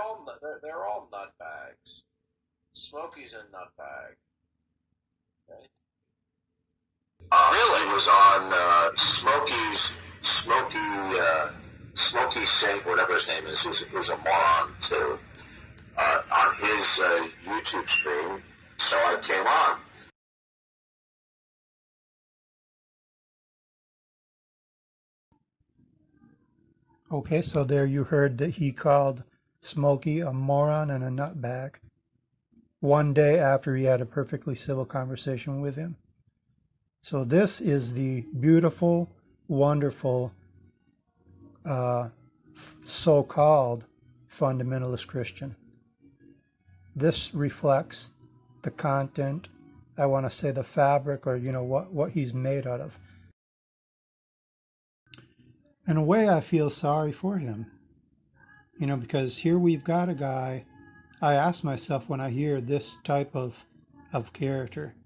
all nutbags. Smokey's a nutbag. Okay. Really was on Smoky Saint, whatever his name is, who's a moron too, on his YouTube stream. So I came on. Okay, so there you heard that he called Smokey a moron and a nutbag one day after he had a perfectly civil conversation with him. So this is the beautiful, wonderful, so-called fundamentalist Christian. This reflects the content, I want to say the fabric, or what he's made out of. In a way, I feel sorry for him, because here we've got a guy. I ask myself when I hear this type of character,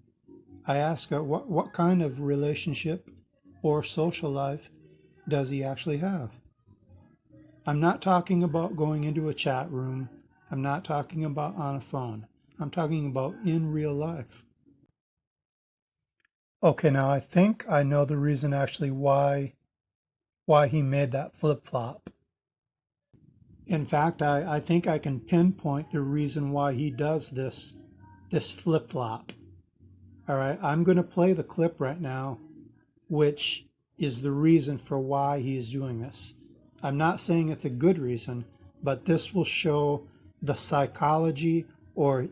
I ask what kind of relationship or social life does he actually have? I'm not talking about going into a chat room. I'm not talking about on a phone. I'm talking about in real life. Okay, now I think I know the reason actually why he made that flip-flop. In fact, I think I can pinpoint the reason why he does this flip-flop. All right, I'm going to play the clip right now, which is the reason for why he is doing this. I'm not saying it's a good reason, but this will show the psychology or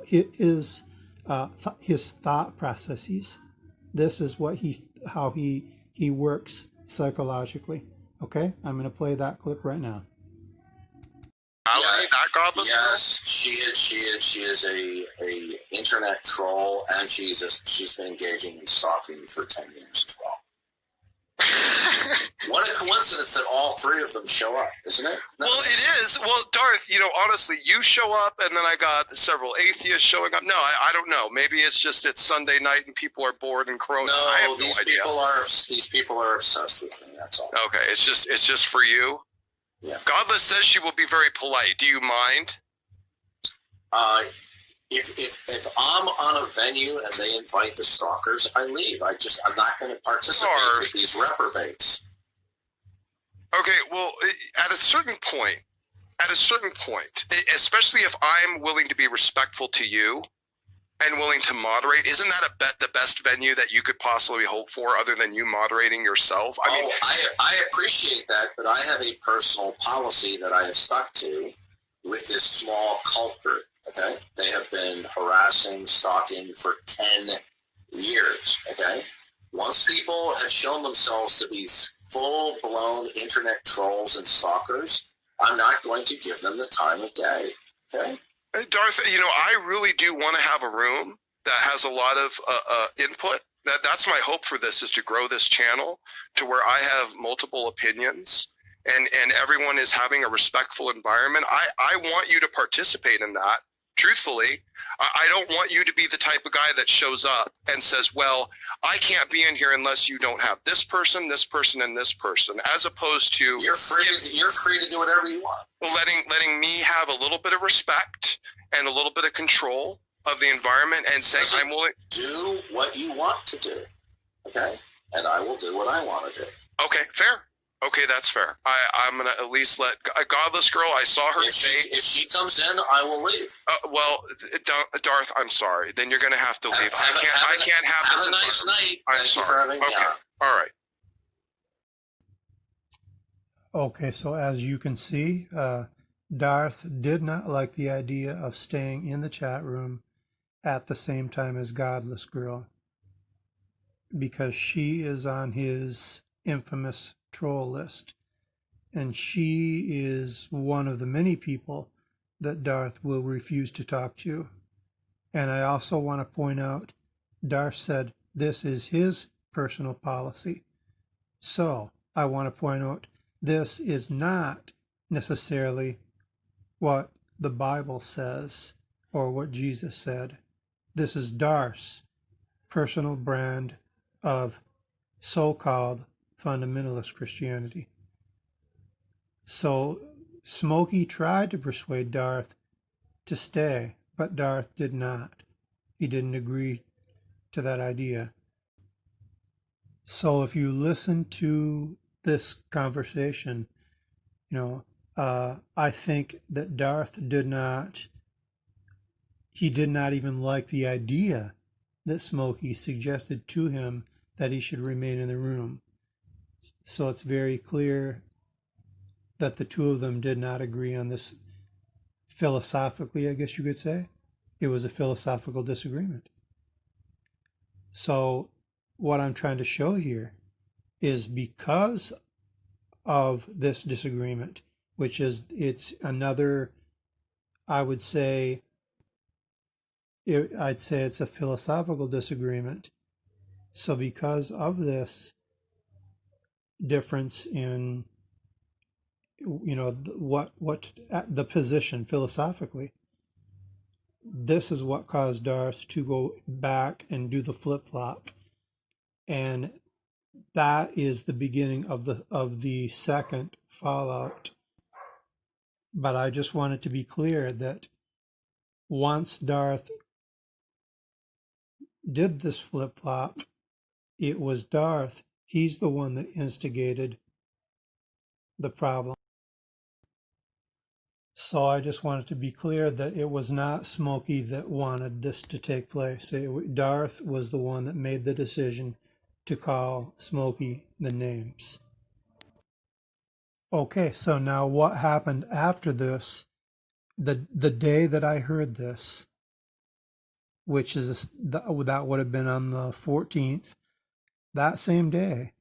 his thought processes. This is how he works psychologically. Okay, I'm going to play that clip right now. Yes, she is a internet troll, and she's been engaging in stalking for 10 years as well. What a coincidence that all three of them show up, isn't it? Well, it is. Well, Darth, honestly, you show up, and then I got several atheists showing up. No, I don't know. Maybe it's Sunday night and people are bored and corona. No, I have these people are obsessed with me. That's all. Okay, it's just for you. Yeah. Godless says she will be very polite. Do you mind? If I'm on a venue and they invite the stalkers, I leave. I'm not going to participate with these reprobates. Okay, well, at a certain point, especially if I'm willing to be respectful to you and willing to moderate, isn't that the best venue that you could possibly hope for, other than you moderating yourself? I appreciate that, but I have a personal policy that I have stuck to with this small cult group. Okay, they have been harassing, stalking for 10 years. Okay, once people have shown themselves to be full-blown internet trolls and stalkers, I'm not going to give them the time of day. Okay. Darth, I really do want to have a room that has a lot of input. That's my hope for this, is to grow this channel to where I have multiple opinions and everyone is having a respectful environment. I want you to participate in that. Truthfully, I don't want you to be the type of guy that shows up and says, well, I can't be in here unless you don't have this person, and this person, as opposed to you're free to do whatever you want. Letting me have a little bit of respect and a little bit of control of the environment and saying, I'm willing. Do what you want to do. Okay? And I will do what I want to do. Okay, fair. Okay, that's fair. I'm going to at least let Godless Girl, I saw her if she comes in, I will leave. Well, Darth, I'm sorry. Then you're going to have to leave. I can't have this. Have a nice night. I'm sorry. Okay. All right. Okay, so as you can see, Darth did not like the idea of staying in the chat room at the same time as Godless Girl, because she is on his infamous troll list, and she is one of the many people that Darth will refuse to talk to. And I also want to point out, Darth said this is his personal policy. So I want to point out, this is not necessarily what the Bible says or what Jesus said. This is Darth's personal brand of so-called fundamentalist Christianity. So Smoky tried to persuade Darth to stay, but Darth did not. He didn't agree to that idea. So if you listen to this conversation, I think that Darth did not even like the idea that Smoky suggested to him that he should remain in the room. So it's very clear that the two of them did not agree on this philosophically, I guess you could say. It was a philosophical disagreement. So what I'm trying to show here is because of this disagreement, which is, it's another, I'd say it's a philosophical disagreement. So because of this difference in, what the position philosophically, this is what caused Darth to go back and do the flip-flop. And that is the beginning of the second fallout. But I just want it to be clear that once Darth did this flip-flop, it was Darth. He's the one that instigated the problem. So I just wanted to be clear that it was not Smoky that wanted this to take place. Darth was the one that made the decision to call Smoky the names. Okay, so now what happened after this? The day that I heard this, which is that would have been on the 14th, that same day,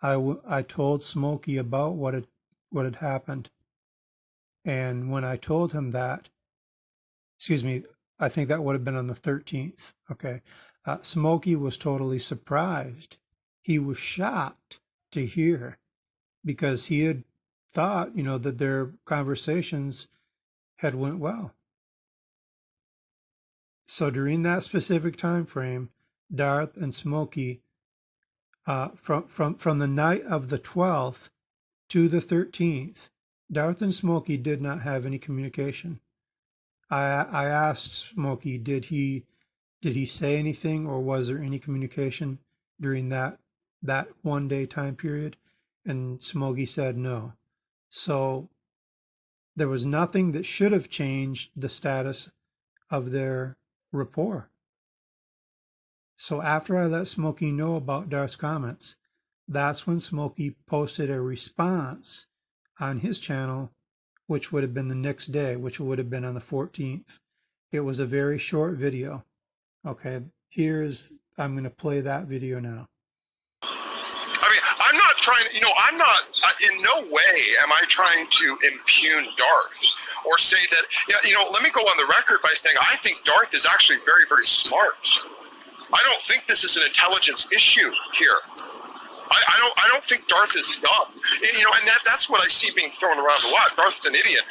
I told Smoky about what had happened. And when I told him that, I think that would have been on the 13th. Okay. Smoky was totally surprised. He was shocked to hear, because he had thought, that their conversations had went well. So during that specific time frame, Darth and Smoky, from the night of the 12th to the 13th, Darth and Smoky did not have any communication. I asked Smoky, did he say anything, or was there any communication during that 1 day time period? And Smoky said no. So there was nothing that should have changed the status of their rapport. So after I let Smoky know about Darth's comments, that's when Smoky posted a response on his channel, which would have been the next day, which would have been on the 14th. It was a very short video. Okay, I'm going to play that video now. I mean, I'm not trying, in no way am I trying to impugn Darth or say that, let me go on the record by saying I think Darth is actually very, very smart. I don't think this is an intelligence issue here. I don't think Darth is dumb. And that's what I see being thrown around a lot. Darth's an idiot.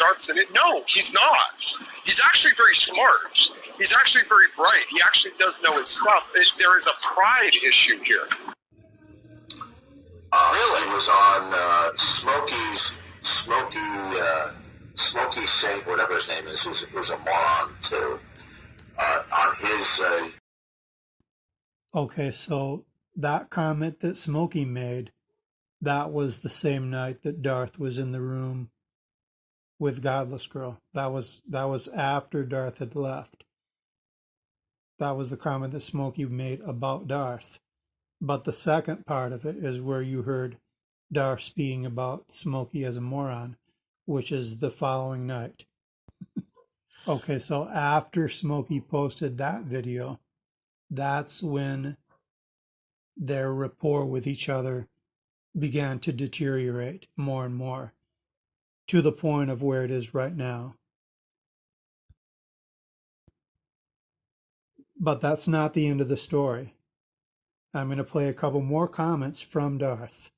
No, he's not. He's actually very smart. He's actually very bright. He actually does know his stuff. There is a pride issue here. Really was on Smoky Saint, whatever his name is, who's a moron too. On his. Okay, so that comment that Smoky made, that was the same night that Darth was in the room with Godless Girl. That was after Darth had left. That was the comment that Smoky made about Darth. But the second part of it is where you heard Darth speaking about Smoky as a moron, which is the following night. Okay, so after Smoky posted that video, that's when their rapport with each other began to deteriorate more and more, to the point of where it is right now. But that's not the end of the story. I'm going to play a couple more comments from Darth.